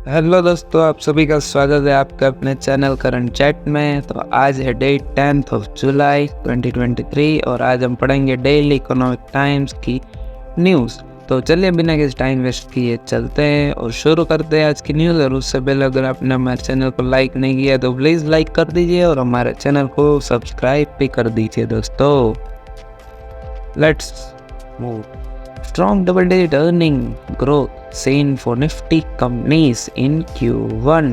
Hello दोस्तों, आप सभी का स्वागत है आपके अपने चैनल करंट चैट में। तो आज है डेट 10 जुलाई 2023 और आज हम पढ़ेंगे डेली इकोनॉमिक टाइम्स की न्यूज़। तो चलिए बिना किसी टाइम वेस्ट किए चलते हैं और शुरू करते हैं आज की न्यूज़। और उससे पहले अगर आपने हमारे चैनल को लाइक नहीं किया तो प्लीज़ लाइक कर दीजिए और हमारे चैनल को सब्सक्राइब भी कर दीजिए दोस्तों। Let's move. Strong double-digit earning growth seen for Nifty companies in Q1।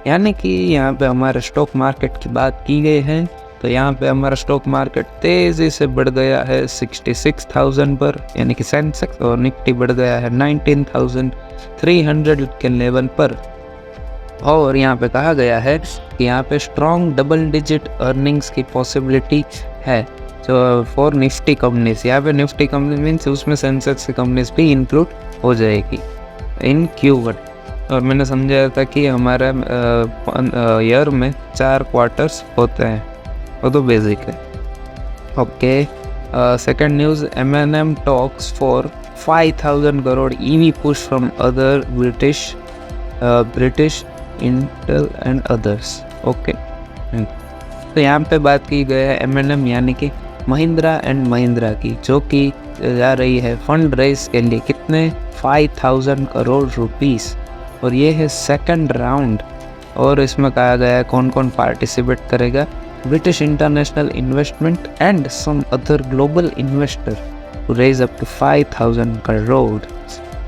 यानी कि यहाँ पे हमारे स्टॉक मार्केट की बात की गई है तो यहाँ पे हमारा स्टॉक मार्केट तेज़ी से बढ़ गया है 66,000 पर, यानी कि सेंसेक्स, और निफ्टी बढ़ गया है 19,300 के लेवल पर। और यहाँ पे कहा गया है कि यहाँ पे स्ट्रॉन्ग डबल डिजिट अर्निंग्स की पॉसिबिलिटी है जो फॉर निफ्टी कंपनीज। यहाँ पे निफ्टी कंपनी मीन्स उसमें सेंसेक्स की कंपनीज भी इंक्लूड हो जाएगी इन Q1। और मैंने समझाया था कि हमारा ईयर में 4 क्वार्टर्स होते हैं, वो तो बेसिक है। Okay, second news, M&M talks for 5,000 crore EV push from other British Intel and others. Okay, तो यहाँ पे बात की गई है M&M यानी कि महिंद्रा एंड महिंद्रा की, जो कि जा रही है फंड रेज के लिए कितने 5,000 करोड़ रुपीस, और ये है सेकंड राउंड। और इसमें कहा गया है कौन कौन पार्टिसिपेट करेगा, British international investment and some other global investor to raise up to 5,000 crore.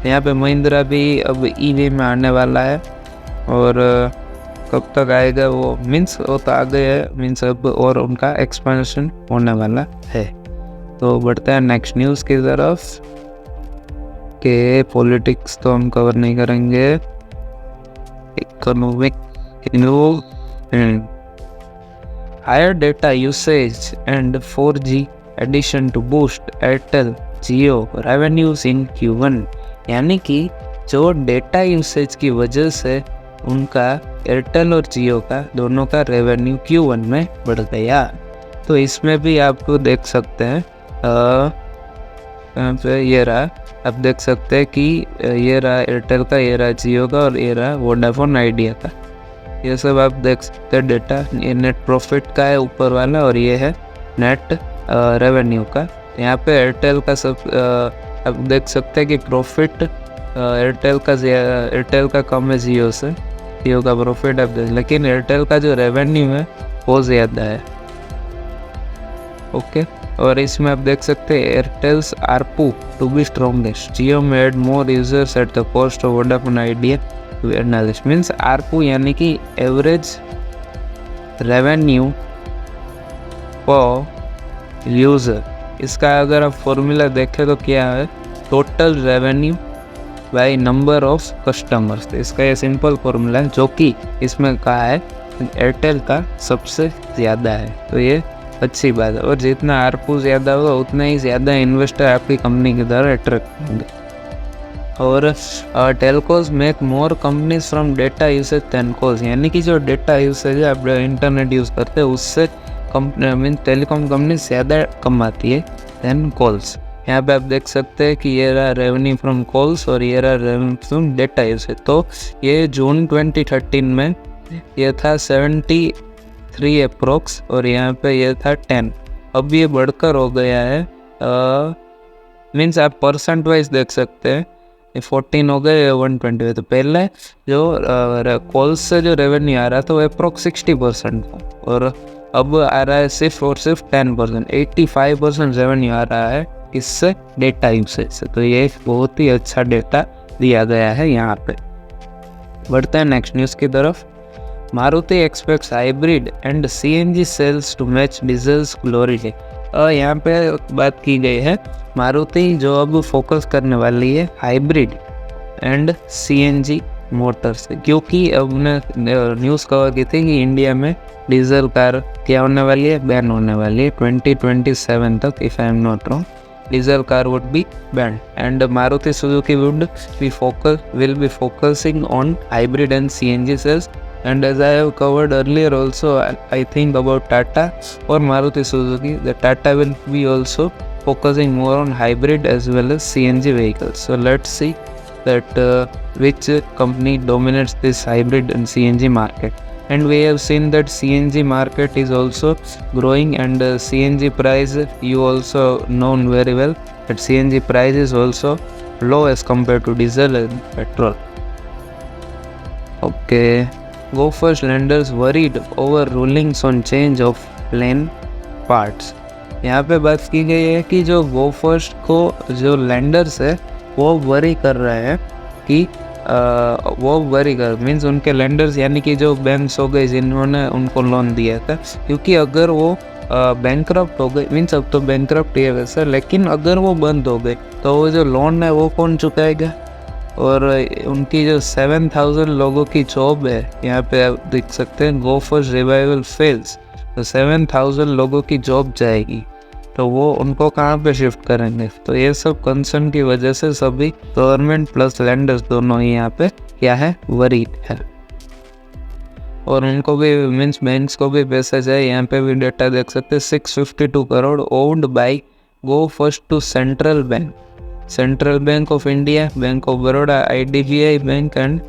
यहाँ पे महिंद्रा भी अब EV में आने वाला है और कब तक आएगा वो मीन्स वो तो आ गया है मीन्स अब, और उनका एक्सपेंशन होने वाला है। तो बढ़ते हैं नेक्स्ट न्यूज़ की तरफ के पॉलिटिक्स तो हम कवर नहीं करेंगे, economic news. Higher data usage and 4G addition to boost Airtel Jio revenues in Q1। यानी कि जो डेटा यूसेज की वजह से उनका एयरटेल और जियो का दोनों का रेवेन्यू Q1 में बढ़ गया। तो इसमें भी आपको देख सकते हैं यहाँ पे ये रहा, आप देख सकते हैं कि ये रहा एयरटेल का, ये रहा जियो का और ये रहा वोडाफोन आइडिया का। ये सब आप देख सकते हैं डेटा। ये नेट प्रॉफिट का है ऊपर वाला और ये है नेट रेवेन्यू का। यहाँ पे एयरटेल का सब आप देख सकते हैं कि प्रॉफिट एयरटेल का कम है जियो से, जियो का प्रॉफिट आप देख, लेकिन एयरटेल का जो रेवेन्यू है वो ज़्यादा है। ओके, और इसमें आप देख सकते हैं Airtel's ARPU to be strongest, Jio made more users at the cost of Vodafone Idea to analyst. Means ARPU यानी कि एवरेज रेवेन्यू पर यूज़र। इसका अगर आप फॉर्मूला देखें तो क्या है, total revenue by number of customers. इसका ये सिंपल फॉर्मूला है जो कि इसमें कहा है एयरटेल का सबसे ज़्यादा है। तो ये अच्छी बात है, और जितना आरपू ज़्यादा होगा उतना ही ज़्यादा इन्वेस्टर आपकी कंपनी की तरह अट्रैक्ट होंगे। और telcos make more companies from data usage than calls. यानी कि जो डेटा यूसेज है आप इंटरनेट यूज़ करते हैं उससे कंपनी मीन टेलीकॉम कंपनी ज़्यादा कमाती है दैन कॉल्स। यहाँ पे आप देख सकते हैं कि ये रहा रेवेन्यू फ्रॉम कॉल्स और ये रहा रेवेन्यू फ्रॉम डेटा यूसेज। तो ये जून 2013 में ये था 73 अप्रोक्स और यहाँ पे ये था 10। अब ये बढ़कर हो गया है मीन्स आप परसेंट वाइज देख सकते हैं, 14 हो गए 120। तो पहले जो कॉल्स से जो रेवेन्यू आ रहा था वो अप्रोक्स 60% था और अब आ रहा है सिर्फ और सिर्फ 10%, 85% रेवेन्यू आ रहा है इससे डेटा यूसेज से। तो ये बहुत ही अच्छा डेटा दिया गया है यहाँ पे। बढ़ते हैं नेक्स्ट न्यूज़ की तरफ। Maruti expects hybrid and CNG sales to match diesel's glory day. यहाँ पे बात की गई है मारुति जो अब फोकस करने वाली है हाइब्रिड एंड CNG मोटर से, क्योंकि अब ने न्यूज़ कवर की थी कि इंडिया में डीजल कार क्या होने वाली है, बैन होने वाली है 2027 तक, if I am not wrong. Diesel car would be banned, and Maruti Suzuki will be focusing on hybrid and CNG cells. And as I have covered earlier also, I think about Tata or Maruti Suzuki, the Tata will be also focusing more on hybrid as well as CNG vehicles. So let's see that which company dominates this hybrid and CNG market. And we have seen that CNG market is also growing, and CNG price, you also known very well that CNG price is also low as compared to diesel and petrol. Okay, Go First lenders worried over rulings on change of plane parts. यहाँ पे बात की गई है कि जो गो first को जो लेंडर्स है वो वरी कर रहे हैं कि वो वरी कर मीन्स उनके लेंडर्स यानी कि जो बैंक्स हो गए जिन्होंने उनको लोन दिया था, क्योंकि अगर वो बैंकरप्ट हो गए, मीन्स अब तो बैंकरप्ट है वैसे, लेकिन अगर वो बंद हो गए तो वो जो लोन है वो कौन चुकाएगा। और उनकी जो 7,000 लोगों की जॉब है, यहाँ पे आप देख सकते हैं गो फर्स्ट रिवाइवल फेल्स, तो 7,000 लोगों की जॉब जाएगी, तो वो उनको कहाँ पे शिफ्ट करेंगे। तो ये सब कंसर्न की वजह से सभी गवर्नमेंट प्लस लैंडर्स दोनों ही यहाँ पे क्या है, वरीड है। और उनको भी मीन्स बैंक्स को भी पैसा चाहिए। यहाँ पे भी डेटा देख सकते हैं 652 crore owned by Go First to Central Bank, Central Bank of India, Bank of Baroda, IDBI Bank and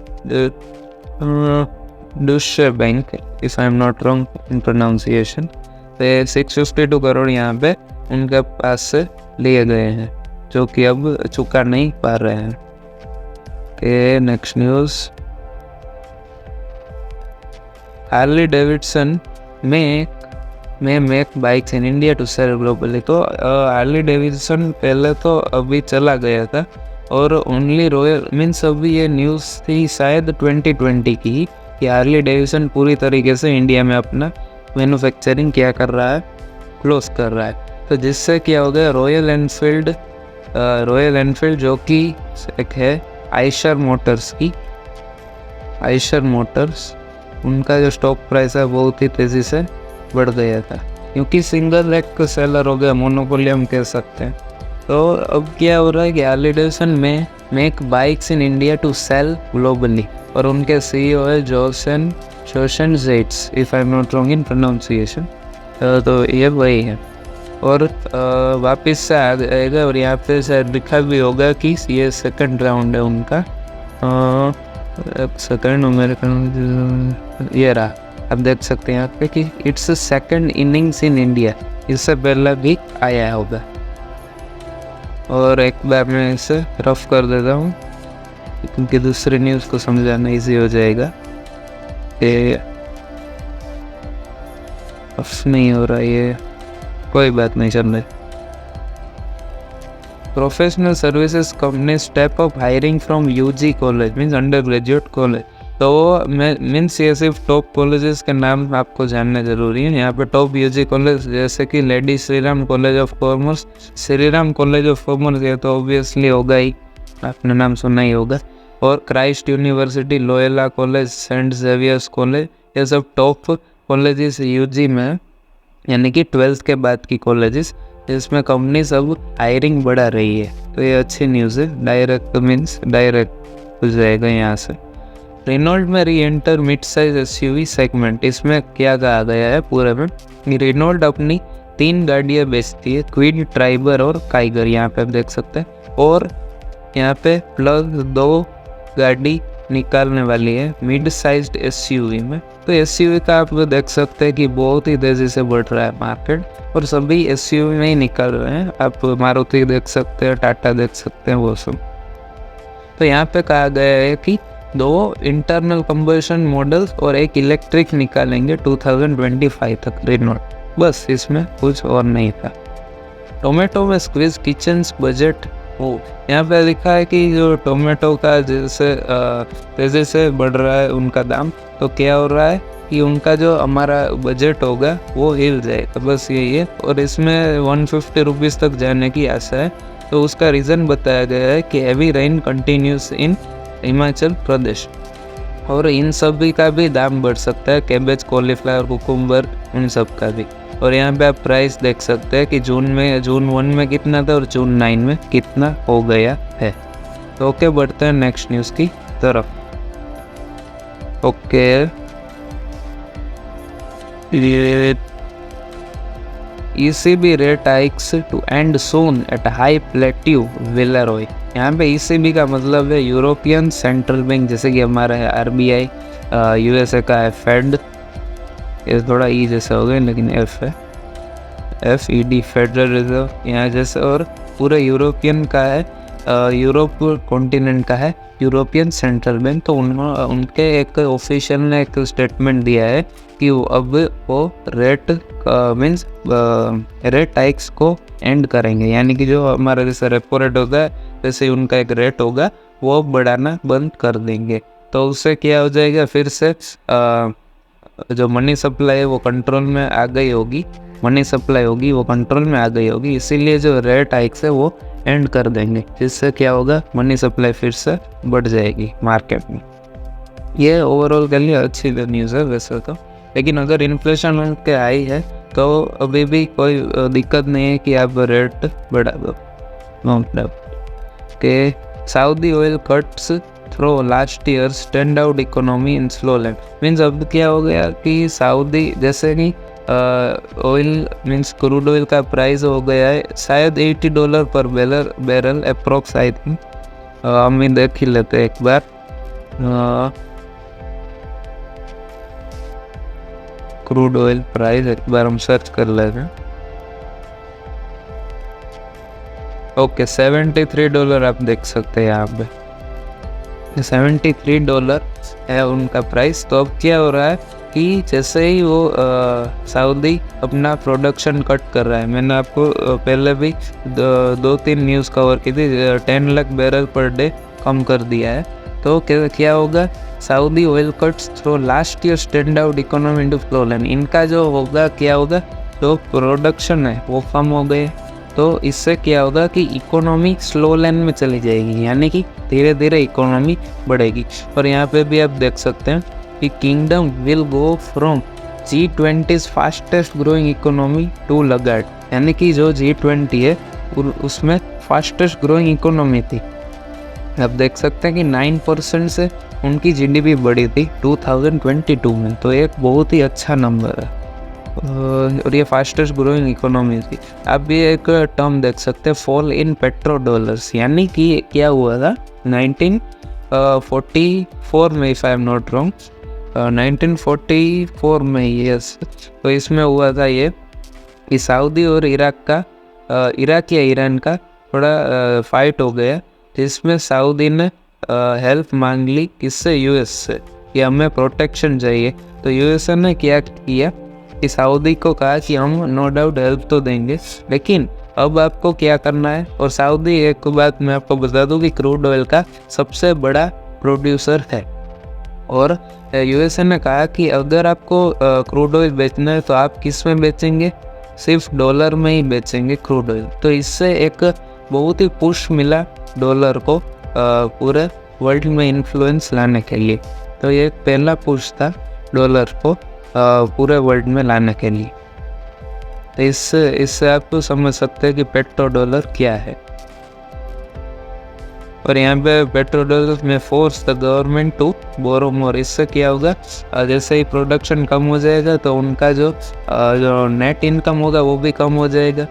Deutsche Bank, if I am not wrong in pronunciation. तो 652 करोड़ यहाँ पे उनके पास से लिए गए हैं, जो कि अब चुका नहीं पा रहे हैं। नेक्स्ट न्यूज़, हार्ली डेविडसन में make bikes in India to sell globally. तो हार्ली डेविडसन पहले तो अभी चला गया था, और ओनली रॉयल मीन्स अभी ये न्यूज़ थी शायद 2020 की कि हार्ली डेविडसन पूरी तरीके से इंडिया में अपना मैन्युफैक्चरिंग क्या कर रहा है, क्लोज कर रहा है। तो जिससे क्या हो गया, रॉयल एनफील्ड जो कि एक है आइशर मोटर्स की, आइशर मोटर्स, उनका जो स्टॉक प्राइस है बहुत ही तेज़ी से बढ़ गया था, क्योंकि सिंगल एक सेलर हो गया, मोनोपोली हम कह सकते हैं। तो अब क्या हो रहा है कि हार्ली डेविडसन में make bikes in India to sell globally, और उनके CEO है Jochen Zeitz, if I am not wrong in pronunciation. तो ये वही है, और वापस से आ जाएगा, और यहाँ पे शायद लिखा भी होगा कि ये सेकंड राउंड है उनका, सेकंड अमेरिकन, ये रहा, आप देख सकते हैं यहाँ पे कि it's second innings in India, इससे पहले भी आया होगा। और एक बार मैं इसे रफ कर देता हूँ क्योंकि दूसरी न्यूज़ को समझाना इजी हो जाएगा। कि रफ नहीं हो रहा, ये कोई बात नहीं, चल रही। Professional services company step up hiring from UG college means under graduate college. तो मीन्स ये सिर्फ टॉप कॉलेजेस के नाम आपको जानना ज़रूरी है। यहाँ पे टॉप UG कॉलेज जैसे कि lady Shriram college of commerce, Shriram college of commerce, ये तो ऑब्वियसली होगा ही, आपने नाम सुना ही होगा, और Christ university, Loyola college, saint Xavier's college, ये सब टॉप कॉलेजेस UG में, यानी कि 12th के बाद की कॉलेजेस, जिसमें कंपनी सब हायरिंग बढ़ा रही है। तो ये अच्छी न्यूज़ है, डायरेक्ट हो जाएगा यहाँ से। रेनॉल्ड में री enter mid size SUV segment, इसमें क्या कहा गया है पूरे में, रेनॉल्ड अपनी 3 गाड़ियाँ बेचती है, क्वीन, ट्राइबर और काइगर, यहाँ पे आप देख सकते हैं, और यहाँ पे प्लस 2 गाड़ी निकालने वाली है मिड साइज्ड SUV में। तो SUV का आप देख सकते हैं कि बहुत ही तेज़ी से बढ़ रहा है मार्केट, और सभी SUV में ही निकल रहे हैं। आप मारुति देख सकते हैं, टाटा देख सकते हैं, वो सब। तो यहाँ पे कहा गया है कि 2 इंटरनल कंबशन मॉडल्स और एक इलेक्ट्रिक निकालेंगे 2025 तक रेनॉल्ड, बस इसमें कुछ और नहीं था। टोमेटो में स्क्वीज किचन्स बजट हो, यहाँ पे लिखा है कि जो टोमेटो का जैसे तेज़ी से बढ़ रहा है उनका दाम, तो क्या हो रहा है कि उनका जो हमारा बजट होगा वो हिल जाएगा, बस यही है। और इसमें 150 रुपीज़ तक जाने की आशा है। तो उसका रीज़न बताया गया है कि heavy rain continues in Himachal Pradesh, और इन सभी का भी दाम बढ़ सकता है, कैबेज, कॉलीफ्लावर, कुकुम्बर, उन सब का भी। और यहाँ पे आप प्राइस देख सकते हैं कि जून 1 में कितना था और जून 9 में कितना हो गया है। तो ओके, बढ़ते हैं नेक्स्ट न्यूज़ की तरफ। Okay, ECB rate hikes to end soon at high plateau, Villeroy। यहाँ पे ECB का मतलब है यूरोपियन सेंट्रल बैंक, जैसे कि हमारा है RBI, USA का है फेड, ये थोड़ा ई जैसा हो गया लेकिन F है, FED फेडरल रिजर्व यहाँ जैसे, और पूरे यूरोपियन का है, यूरोप कॉन्टिनेंट का है यूरोपियन सेंट्रल बैंक। तो उनके एक ऑफिशियल ने एक स्टेटमेंट दिया है कि अब वो रेट मीन्स रेट हाइक्स को एंड करेंगे, यानी कि जो हमारा जैसे रेपो रेट होता है वैसे ही उनका एक रेट होगा, वो बढ़ाना बंद कर देंगे। तो उससे क्या हो जाएगा, फिर से जो मनी सप्लाई है वो कंट्रोल में आ गई होगी, मनी सप्लाई होगी वो कंट्रोल में आ गई होगी, इसीलिए जो रेट हाइक्स है वो एंड कर देंगे, जिससे क्या होगा, मनी सप्लाई फिर से बढ़ जाएगी मार्केट में। ये ओवरऑल के लिए अच्छी न्यूज़ है वैसे तो, लेकिन अगर इन्फ्लेशन के आई है तो अभी भी कोई दिक्कत नहीं है कि आप रेट बढ़ा दो। मतलब कि Saudi oil cuts through last year stand out economy in slow land, means अब क्या हो गया कि सऊदी जैसे कि ऑयल मीन्स क्रूड ऑयल का प्राइस हो गया है शायद $80 पर बैरल अप्रोक्स, आई थिंक। हम भी देख ही लेते एक बार, क्रूड ऑयल प्राइस एक बार हम सर्च कर लेते हैं। ओके, $73 आप देख सकते हैं यहाँ पे, $73 है उनका प्राइस। तो अब क्या हो रहा है कि जैसे ही वो सऊदी अपना प्रोडक्शन कट कर रहा है, मैंने आपको पहले भी 2-3 न्यूज़ कवर की थी, 10 लाख बैरल पर डे कम कर दिया है। तो क्या होगा, Saudi oil cuts through last year stand out economy into flow line, इनका जो होगा क्या होगा, जो प्रोडक्शन है वो कम हो गए, तो इससे क्या होगा कि इकोनॉमी स्लो लाइन में चली जाएगी, यानी कि धीरे धीरे इकोनॉमी बढ़ेगी। और यहाँ पे भी आप देख सकते हैं कि kingdom will go from G20 fastest growing economy to laggard, यानी कि जो G20 है उसमें फास्टेस्ट ग्रोइंग इकोनॉमी थी। आप देख सकते हैं कि 9% से उनकी GDP बढ़ी थी 2022 में, तो एक बहुत ही अच्छा नंबर है, और ये फास्टेस्ट ग्रोइंग इकोनॉमी थी। आप भी एक टर्म देख सकते हैं, फॉल इन पेट्रो डॉलर्स, यानी कि क्या हुआ था 1944 में, if I am not wrong, 1944 में, यस। तो इसमें हुआ था ये कि सऊदी और इराक या ईरान का थोड़ा फाइट हो गया, जिसमें सऊदी ने हेल्प मांग ली किससे, US से, कि हमें प्रोटेक्शन चाहिए। तो US ने क्या किया कि सऊदी को कहा कि हम नो डाउट हेल्प तो देंगे, लेकिन अब आपको क्या करना है। और सऊदी, एक बात मैं आपको बता दूं कि क्रूड ऑयल का सबसे बड़ा प्रोड्यूसर है, और USA ने कहा कि अगर आपको क्रूड ऑयल बेचना है तो आप किस में बेचेंगे, सिर्फ डॉलर में ही बेचेंगे क्रूड ऑयल। तो इससे एक बहुत ही पुश मिला डॉलर को पूरे वर्ल्ड में इन्फ्लुएंस लाने के लिए। तो ये पहला पुश था डॉलर को पूरे वर्ल्ड में लाने के लिए। तो इससे आप तो समझ सकते हैं कि पेट्रो डॉलर क्या है। और यहाँ पे पेट्रो डॉलर में force the government to borrow more, इससे क्या होगा, जैसे ही प्रोडक्शन कम हो जाएगा तो उनका जो नेट इनकम होगा वो भी कम हो जाएगा,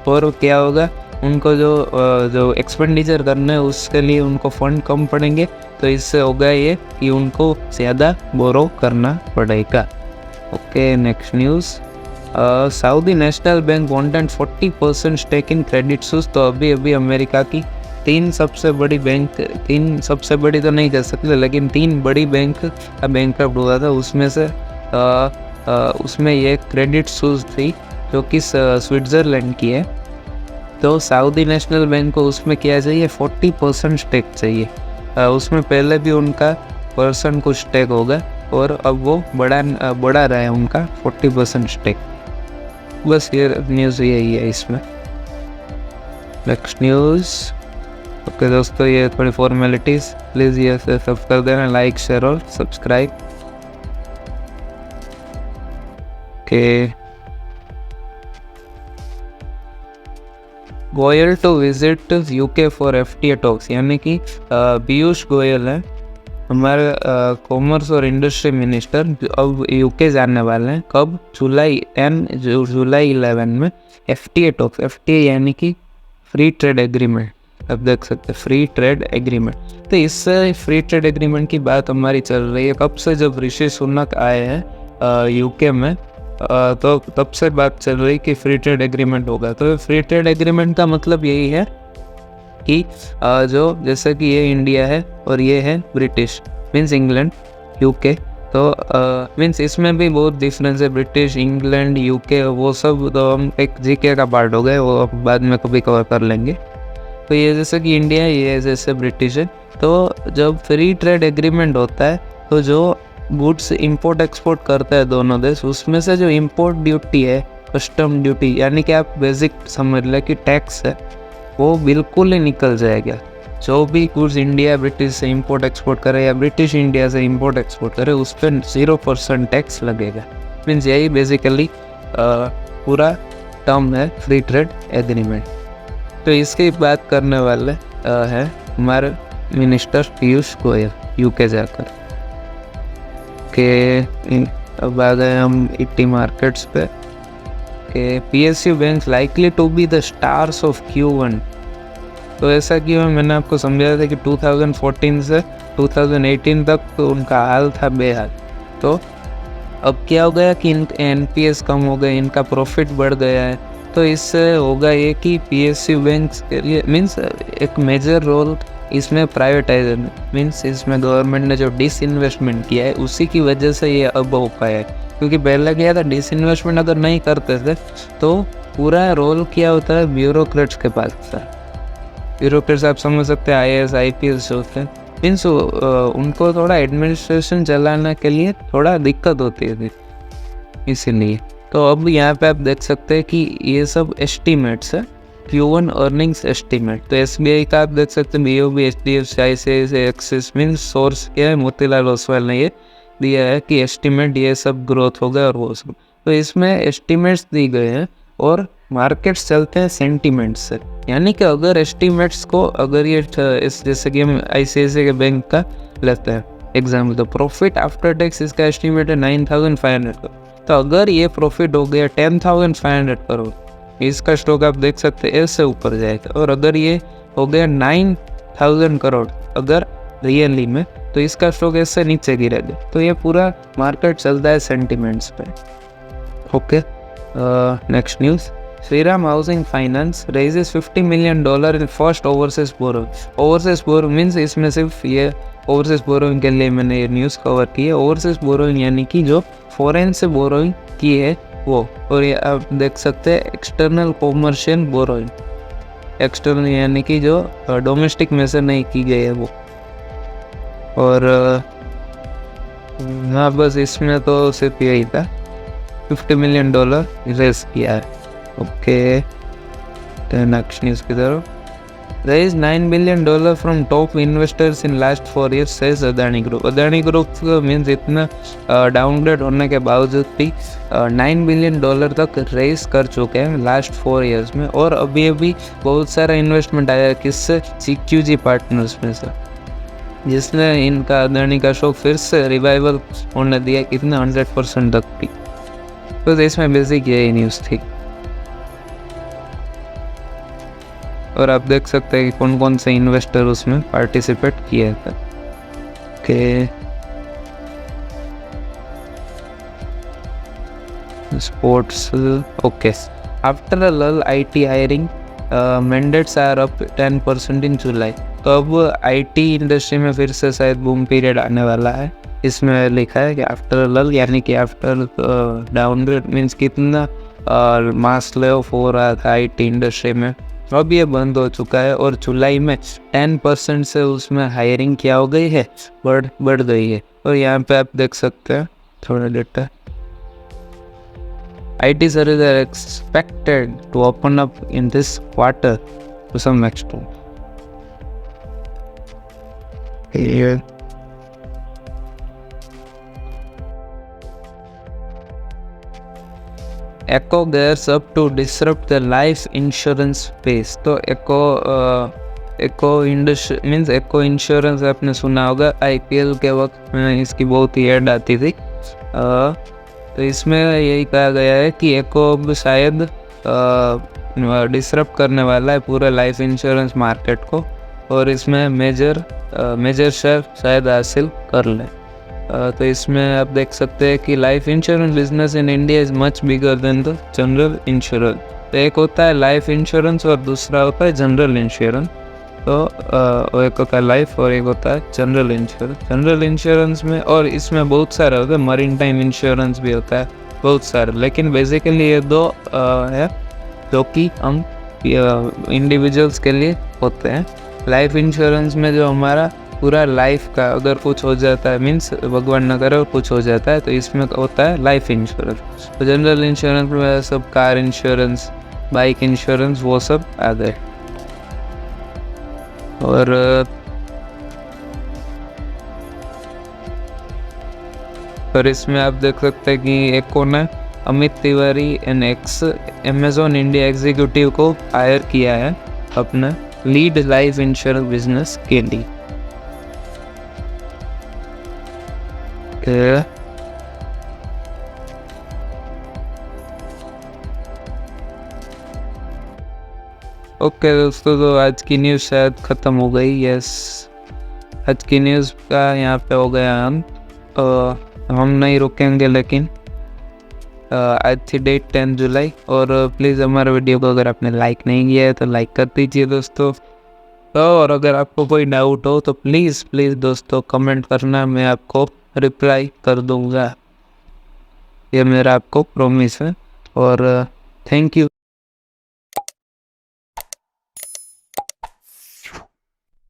और क्या होगा, उनको जो एक्सपेंडिचर करना है उसके लिए उनको फंड कम पड़ेंगे। तो इससे होगा ये कि उनको ज़्यादा बोरो करना पड़ेगा। Okay, next news, Saudi national bank wanted 40% stake in credit Suisse. तो अभी अमेरिका की तीन सबसे बड़ी तो नहीं कह सकते, लेकिन 3 बड़ी बैंक का बैंकरप्ट हुआ था, उसमें से उसमें ये क्रेडिट सुइस थी जो कि स्विट्ज़रलैंड की है। तो सऊदी नेशनल बैंक को उसमें क्या चाहिए, 40% स्टेक चाहिए। उसमें पहले भी उनका पर्सन कुछ स्टेक होगा, और अब वो बढ़ा रहा है उनका 40% स्टेक। बस ये न्यूज़ यही है इसमें। नेक्स्ट न्यूज़, ओके दोस्तों, ये थोड़ी फॉर्मेलिटीज़, प्लीज़ ये सब कर देना, लाइक, शेयर और subscribe. Okay, Goyal to visit UK for FTA talks, यानी कि पीयूष गोयल है हमारे कॉमर्स और इंडस्ट्री मिनिस्टर, अब UK जाने वाले हैं। कब, जुलाई 11 में FTA टॉक्स, FTA यानी कि फ्री ट्रेड एग्रीमेंट, आप देख सकते हैं फ्री ट्रेड एग्रीमेंट। तो इससे फ्री ट्रेड एग्रीमेंट की बात हमारी चल रही है कब से, जब ऋषि सुनक आए हैं यूके में, तो तब से बात चल रही कि फ्री ट्रेड एग्रीमेंट होगा। तो फ्री ट्रेड एग्रीमेंट का मतलब यही है कि जो जैसे कि ये इंडिया है और ये है ब्रिटिश, मीन्स इंग्लैंड, यूके। तो मीन्स इसमें भी बहुत डिफरेंस है, ब्रिटिश, इंग्लैंड, यूके, वो सब तो हम एक जीके का पार्ट हो गए, वो अब बाद में कभी कवर कर लेंगे। तो ये जैसे कि इंडिया है, ये जैसे ब्रिटिश है। तो जब फ्री ट्रेड एग्रीमेंट होता है तो जो गुड्स इंपोर्ट एक्सपोर्ट करता है दोनों देश, उसमें से जो इंपोर्ट ड्यूटी है, कस्टम ड्यूटी, यानी कि आप बेसिक समझ लें कि टैक्स है, वो बिल्कुल ही निकल जाएगा। जो भी गुड्स इंडिया ब्रिटिश से इंपोर्ट एक्सपोर्ट करे या ब्रिटिश इंडिया से इंपोर्ट एक्सपोर्ट करे, उस पर 0% टैक्स लगेगा। मीन्स यही बेसिकली पूरा टर्म है फ्री ट्रेड एग्रीमेंट। तो इसकी बात करने वाले हैं हमारे मिनिस्टर पीयूष गोयल यूके जाकर के। अब आ गए हम इक्विटी मार्केट्स पे कि PSU banks likely to be the stars of Q1। तो ऐसा क्यों है, मैंने आपको समझाया था कि 2014 से 2018 तक तो उनका हाल था बेहाल। तो अब क्या हो गया कि इनके NPS कम हो गए, इनका प्रॉफिट बढ़ गया है। तो इससे होगा ये कि PSU बैंक्स के लिए मीन्स एक मेजर रोल इसमें प्राइवेटाइजेशन, मीन्स इसमें गवर्नमेंट ने जो डिसइन्वेस्टमेंट किया है उसी की वजह से ये अब हो पाया है। क्योंकि पहले क्या था, डिसइन्वेस्टमेंट अगर नहीं करते थे तो पूरा रोल क्या होता है ब्यूरोक्रेट्स के पास था। ब्यूरोक्रेट्स आप समझ सकते हैं IAS IPS जो होते हैं, मीन्स उनको थोड़ा एडमिनिस्ट्रेशन चलाने के लिए थोड़ा दिक्कत होती है इसीलिए। तो अब यहाँ पे आप देख सकते हैं कि ये सब एस्टीमेट्स है, Q1 अर्निंग्स एस्टीमेट। तो SBI का आप देख सकते हैं, BOB, HDFC, ICICI, axis, means source क्या है मोतीलाल ओसवाल ने ये दिया है कि एस्टीमेट ये सब ग्रोथ हो गया और वो सब। तो इसमें एस्टीमेट्स दी गए हैं और मार्केट्स चलते हैं सेंटीमेंट्स से। यानी कि अगर एस्टीमेट्स को अगर ये इस जैसे कि हम ICICI के बैंक का लेते हैं एग्जाम्पल, तो प्रॉफिट आफ्टर टैक्स इसका एस्टीमेट है 9,500 करोड़। तो अगर ये प्रॉफिट हो गया 10,500 करोड़, इसका स्टॉक आप देख सकते हैं ऐसे ऊपर जाएगा। और अगर ये हो गया 9,000 करोड़ अगर रियली में, तो इसका स्टॉक ऐसे नीचे गिरेगा। तो ये पूरा मार्केट चलता है सेंटिमेंट्स पे। Okay, next news, Shriram housing finance raises $50 million in first overseas borrowing. Overseas borrowing means इसमें सिर्फ ये ओवरसीज बोरोइंग के लिए मैंने ये न्यूज़ कवर की है। ओवरसीज बोरोइंग यानी कि जो फॉरेन से बोरोइंग की है वो, और ये आप देख सकते हैं एक्सटर्नल कॉमर्शियल बोरोइंग, एक्सटर्नल यानी कि जो डोमेस्टिक में से नहीं की गई है वो। और हाँ, बस इसमें तो सिर्फ यही था, $50 million रेज किया है। ओके, तो नेक्स्ट न्यूज़ की तरफ, raised $9 billion from top investors in last 4 years, says Adani group. Adani group means इतना डाउनग्रेड होने के बावजूद भी $9 billion तक रेज कर चुके हैं लास्ट 4 years में। और अभी अभी बहुत सारा इन्वेस्टमेंट आया है किससे, CQG पार्टनर्स में से, जिसने इनका अदानी का शौक फिर से रिवाइवल होने दिया कितना 100% तक भी। तो इसमें बेसिक यही न्यूज़ थी। और आप देख सकते हैं कि कौन कौन से इन्वेस्टर उसमें पार्टिसिपेट किए थे। के sports, okay, after a lull IT hiring mandates are up 10% in July. तो अब IT इंडस्ट्री में फिर से शायद बूम पीरियड आने वाला है। इसमें लिखा है कि आफ्टर लल यानी कि आफ्टर डाउनग्रेड मीन्स कितना मास ले ऑफ हो रहा था IT इंडस्ट्री में, अब ये बंद हो चुका है। और जुलाई में 10% से उसमें हायरिंग क्या हो गई है, बढ़ गई है। और यहाँ पे आप देख सकते हैं थोड़ा data, IT services are expected to open up in this quarter to some extent. Here. Echo gears up to disrupt the life insurance space. तो echo industry means echo insurance आपने सुना होगा, IPL के वक्त में इसकी बहुत ही ऐड आती थी। तो इसमें यही कहा गया है कि echo अब शायद डिसरप्ट करने वाला है पूरे लाइफ इंश्योरेंस मार्केट को, और इसमें मेजर शेयर शायद हासिल कर ले। तो इसमें आप देख सकते हैं कि life insurance business in India is much bigger than the general insurance. तो एक होता है लाइफ इंश्योरेंस और दूसरा होता है जनरल इंश्योरेंस। तो एक होता है लाइफ और एक होता है जनरल इंश्योरेंस। जनरल इंश्योरेंस में और इसमें बहुत सारे होते हैं, मरीन टाइम इंश्योरेंस भी होता है, बहुत सारे, लेकिन बेसिकली ये दो है जो कि हम इंडिविजुअल्स के लिए होते हैं। लाइफ इंश्योरेंस में जो हमारा पूरा लाइफ का अगर कुछ हो जाता है, मीन्स भगवान न करे कुछ हो जाता है, तो इसमें होता है लाइफ इंश्योरेंस। तो जनरल इंश्योरेंस में सब कार इंश्योरेंस, बाइक इंश्योरेंस वो सब आ गए। और इसमें आप देख सकते हैं कि एक कौन है, Amit Tiwari an ex Amazon India executive को हायर किया है अपना लीड लाइफ इंश्योरेंस बिजनेस के लिए। ओके दोस्तों, तो आज की न्यूज़ शायद ख़त्म हो गई। यस, आज की न्यूज़ का यहाँ पे हो गया हम नहीं रुकेंगे, लेकिन आज थी डेट 10 जुलाई। और प्लीज़ हमारे वीडियो को अगर आपने लाइक नहीं किया है तो लाइक कर दीजिए दोस्तों। और अगर आपको कोई डाउट हो तो प्लीज़ दोस्तों कमेंट करना, मैं आपको रिप्लाई कर दूँगा, ये मेरा आपको प्रॉमिस है। और थैंक यू।